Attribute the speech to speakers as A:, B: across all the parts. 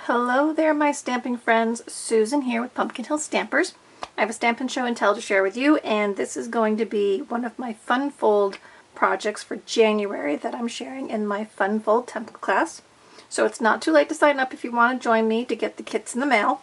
A: Hello there, my stamping friends. Susan here with Pumpkin Hill Stampers. I have a Stampin' Show and Tell to share with you, and this is going to be one of my Fun Fold projects for January that I'm sharing in my Fun Fold template class. So it's not too late to sign up if you want to join me to get the kits in the mail.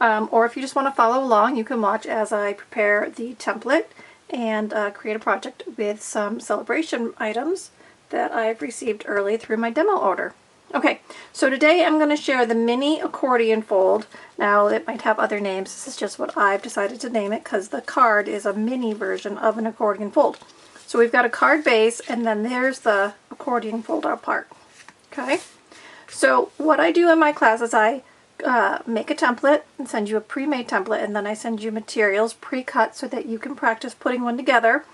A: Or if you just want to follow along, you can watch as I prepare the template and create a project with some Sale-a-bration items that I've received early through my demo order. Okay, so today I'm going to share the mini accordion fold. Now it might have other names, this is just what I've decided to name it because the card is a mini version of an accordion fold. So we've got a card base and then there's the accordion fold out part. Okay, so what I do in my class is I make a template and send you a pre-made template, and then I send you materials pre-cut so that you can practice putting one together.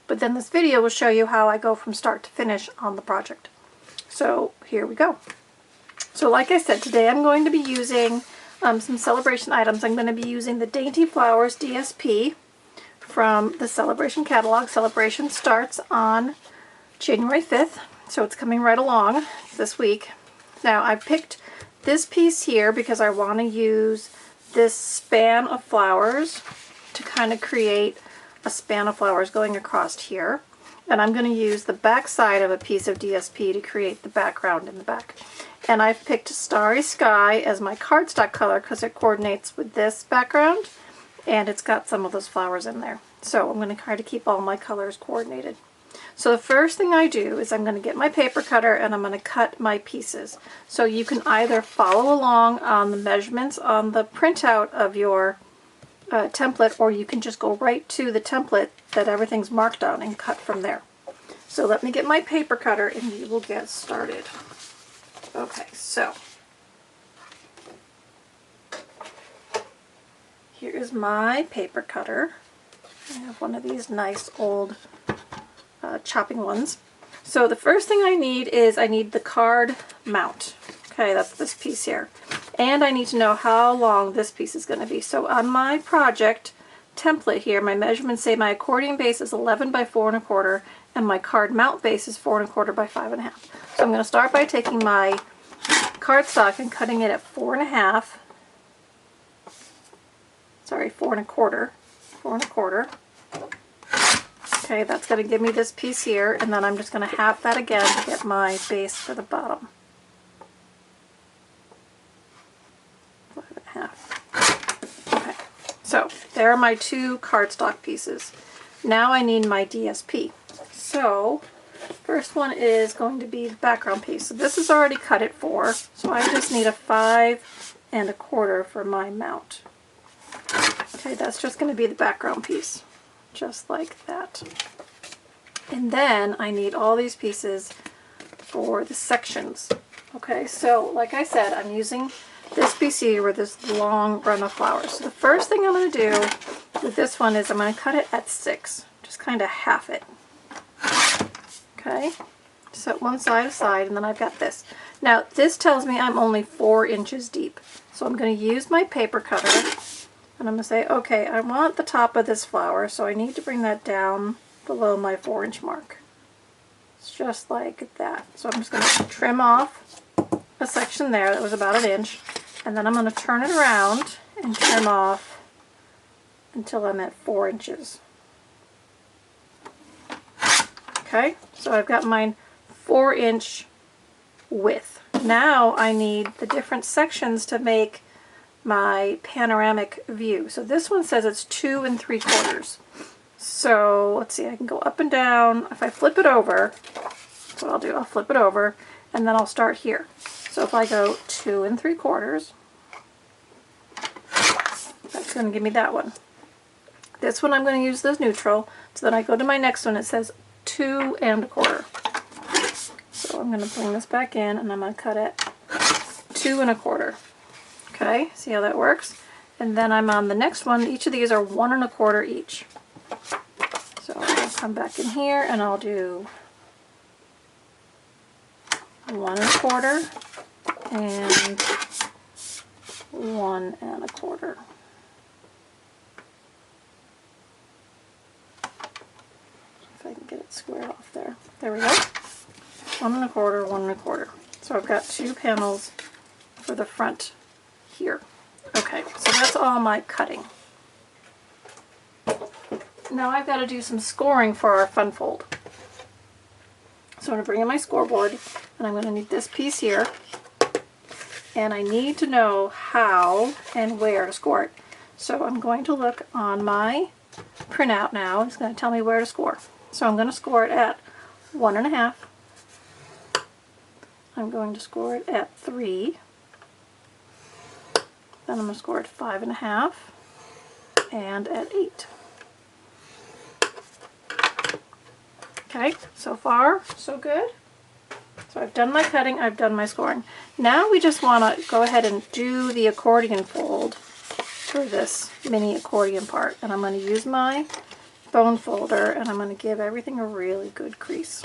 A: But then this video will show you how I go from start to finish on the project. So here we go. So like I said, today I'm going to be using some Sale-a-bration items. I'm going to be using the Dainty Flowers DSP from the Sale-a-bration catalog. Sale-a-bration starts on January 5th, so it's coming right along this week. Now I picked this piece here because I want to use this span of flowers to kind of create a span of flowers going across here. And I'm going to use the back side of a piece of DSP to create the background in the back. And I've picked Starry Sky as my cardstock color because it coordinates with this background and it's got some of those flowers in there. So I'm going to try to keep all my colors coordinated. So the first thing I do is I'm going to get my paper cutter and I'm going to cut my pieces. So you can either follow along on the measurements on the printout of your template, or you can just go right to the template that everything's marked on and cut from there. So let me get my paper cutter and we will get started. Okay, so here is my paper cutter. I have one of these nice old chopping ones. So the first thing I need is I need the card mount. Okay, that's this piece here. And I need to know how long this piece is going to be. So on my project template here, my measurements say my accordion base is 11 by 4 1/4 and my card mount base is 4 1/4 by 5 1/2. So I'm going to start by taking my cardstock and cutting it at 4 1/2. Sorry, 4 1/4. 4 1/4. Okay, that's going to give me this piece here, and then I'm just going to half that again to get my base for the bottom. 5 1/2. Okay, so there are my two cardstock pieces. Now I need my DSP. So first one is going to be the background piece. So this is already cut at 4, so I just need a 5 1/4 for my mount. Okay, that's just going to be the background piece, just like that. And then I need all these pieces for the sections. Okay, so like I said, I'm using this piece here with this long run of flowers. So the first thing I'm going to do with this one is I'm going to cut it at 6, just kind of half it. Okay, set one side aside, and then I've got this. Now this tells me I'm only 4 inches deep. So I'm going to use my paper cutter and I'm going to say, okay, I want the top of this flower, so I need to bring that down below my 4-inch mark. It's just like that. So I'm just going to trim off a section there that was about 1 inch, and then I'm going to turn it around and trim off until I'm at 4 inches. Okay, so I've got my 4-inch width. Now I need the different sections to make my panoramic view. So this one says it's 2 3/4. So let's see, I can go up and down. If I flip it over, that's what I'll do. I'll flip it over and then I'll start here. So if I go 2 3/4, that's going to give me that one. This one I'm going to use this neutral. So then I go to my next one, it says 2 1/4. So I'm going to bring this back in and I'm going to cut it 2 1/4. Okay, see how that works? And then I'm on the next one. Each of these are 1 1/4 each. So I'll come back in here and I'll do 1 1/4 and 1 1/4. If I can get it squared off there. There we go. 1 1/4, 1 1/4. So I've got 2 panels for the front here. Okay, so that's all my cutting. Now I've got to do some scoring for our fun fold. So I'm going to bring in my scoreboard, and I'm going to need this piece here, and I need to know how and where to score it. So I'm going to look on my printout now. It's going to tell me where to score. So I'm going to score it at 1.5. I'm going to score it at 3. Then I'm going to score it 5.5 and at 8. Okay, so far so good. So I've done my cutting, I've done my scoring. Now we just want to go ahead and do the accordion fold for this mini accordion part. And I'm going to use my bone folder, and I'm going to give everything a really good crease.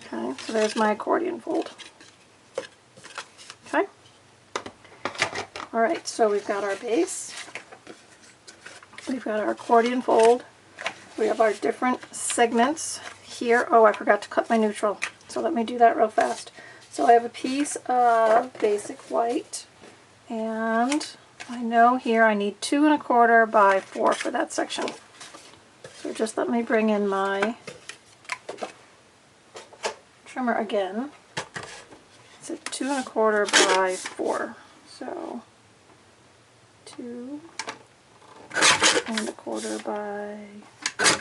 A: Okay, so there's my accordion fold. Okay. Alright, so we've got our base. We've got our accordion fold. We have our different segments here. Oh, I forgot to cut my neutral. So let me do that real fast. So I have a piece of basic white, and I know here I need 2¼ by 4 for that section. So just let me bring in my trimmer again. It's a 2¼ by 4. So 2¼ by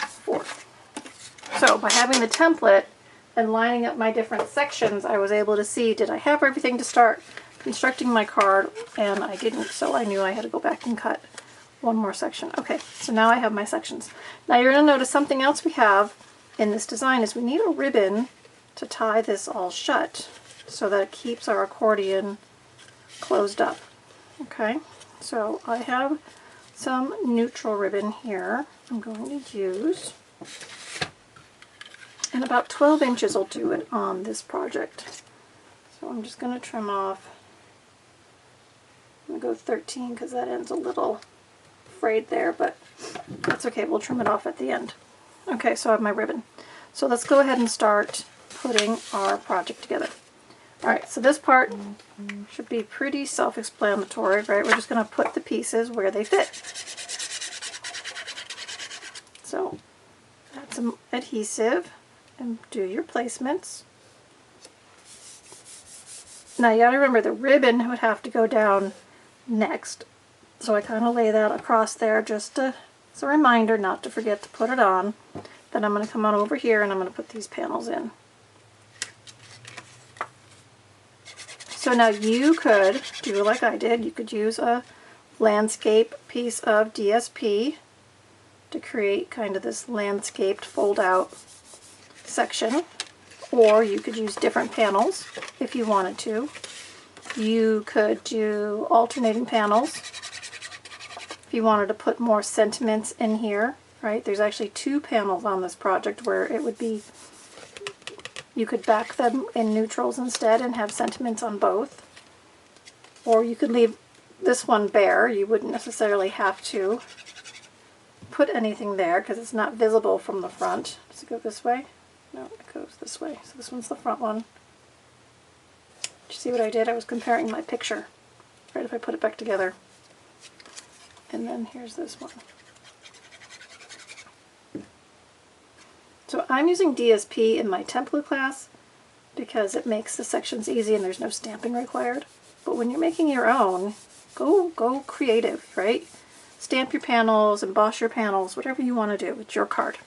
A: 4. So by having the template and lining up my different sections, I was able to see, did I have everything to start constructing my card? And I didn't, so I knew I had to go back and cut one more section. Okay, so now I have my sections. Now you're going to notice something else we have in this design is we need a ribbon to tie this all shut so that it keeps our accordion closed up. Okay, so I have some neutral ribbon here I'm going to use, and about 12 inches will do it on this project. So I'm just going to trim off, I'm going to go 13 because that end's a little frayed there, but that's okay, we'll trim it off at the end. Okay, so I have my ribbon. So let's go ahead and start putting our project together. Alright, so this part should be pretty self-explanatory, right? We're just going to put the pieces where they fit. So add some adhesive and do your placements. Now you gotta remember the ribbon would have to go down next. So I kind of lay that across there just as a reminder not to forget to put it on. Then I'm going to come on over here and I'm going to put these panels in. So now you could do like I did. You could use a landscape piece of DSP to create kind of this landscaped fold out section, or you could use different panels if you wanted to. You could do alternating panels if you wanted to put more sentiments in here, right? There's actually 2 panels on this project where it would be, you could back them in neutrals instead and have sentiments on both. Or you could leave this one bare. You wouldn't necessarily have to put anything there because it's not visible from the front. Does it go this way? No, it goes this way. So this one's the front one. Did you see what I did? I was comparing my picture, right, if I put it back together. And then here's this one. So I'm using DSP in my template class because it makes the sections easy and there's no stamping required. But when you're making your own, go creative, right? Stamp your panels, emboss your panels, whatever you want to do. It's your card.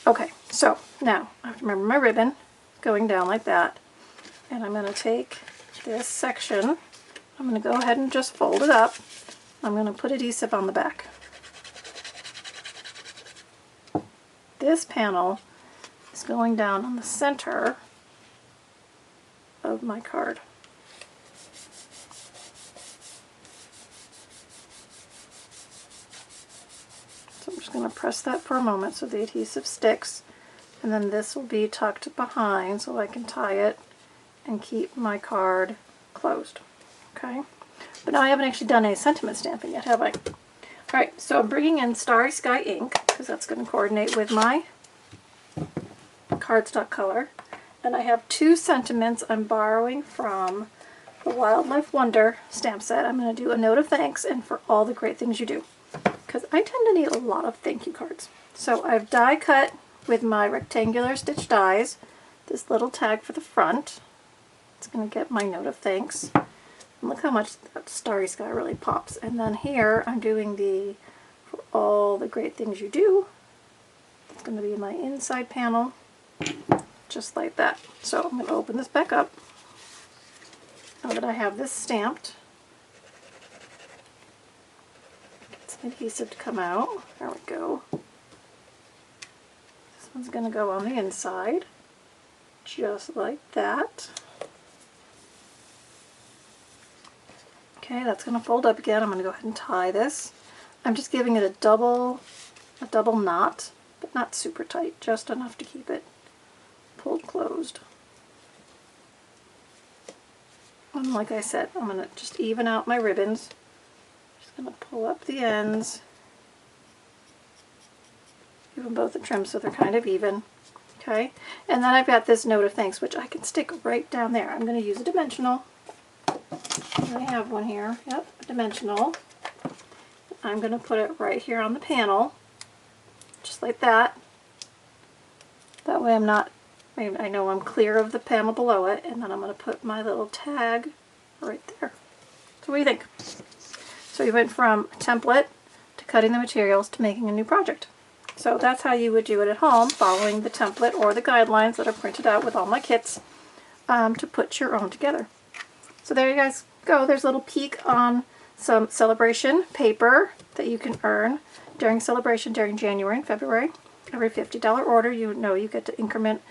A: Okay, so now I have to remember my ribbon going down like that. And I'm going to take this section, I'm going to go ahead and just fold it up. I'm going to put adhesive on the back. This panel is going down on the center of my card. So I'm just going to press that for a moment so the adhesive sticks, and then this will be tucked behind so I can tie it and keep my card closed. Okay, but now I haven't actually done any sentiment stamping yet, have I? Alright, so I'm bringing in Starry Sky ink because that's going to coordinate with my cardstock color. And I have 2 sentiments I'm borrowing from the Wildlife Wonder stamp set. I'm going to do a note of thanks and for all the great things you do, because I tend to need a lot of thank you cards. So I've die cut with my rectangular stitch dies this little tag for the front. It's going to get my note of thanks. And look how much that Starry Sky really pops. And then here I'm doing the for all the great things you do. It's going to be my inside panel, just like that. So I'm going to open this back up now that I have this stamped. Get some adhesive to come out. There we go. This one's going to go on the inside, just like that. Okay, that's going to fold up again. I'm going to go ahead and tie this. I'm just giving it a double knot, but not super tight, just enough to keep it pulled closed. And like I said, I'm going to just even out my ribbons. Just going to pull up the ends, give them both a trim so they're kind of even. Okay, and then I've got this note of thanks, which I can stick right down there. I'm going to use a dimensional. I have one here, yep, a dimensional. I'm going to put it right here on the panel, just like that. That way I know I'm clear of the panel below it, and then I'm going to put my little tag right there. So what do you think? So you went from a template to cutting the materials to making a new project. So that's how you would do it at home, following the template or the guidelines that are printed out with all my kits to put your own together. So there you guys go. There's a little peek on some Sale-a-bration paper that you can earn during Sale-a-bration during January and February. Every $50 order, you know you get to increment,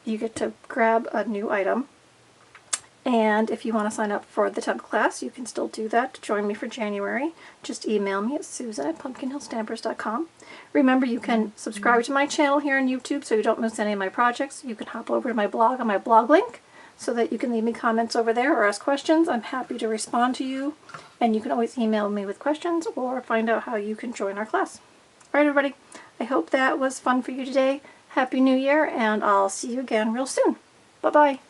A: you get to grab a new item. And if you want to sign up for the temp class, you can still do that to join me for January. Just email me at susan@pumpkinhillstampers.com. Remember, you can subscribe to my channel here on YouTube so you don't miss any of my projects. You can hop over to my blog on my blog link so that you can leave me comments over there or ask questions. I'm happy to respond to you. And you can always email me with questions or find out how you can join our class. All right, everybody. I hope that was fun for you today. Happy New Year, and I'll see you again real soon. Bye-bye.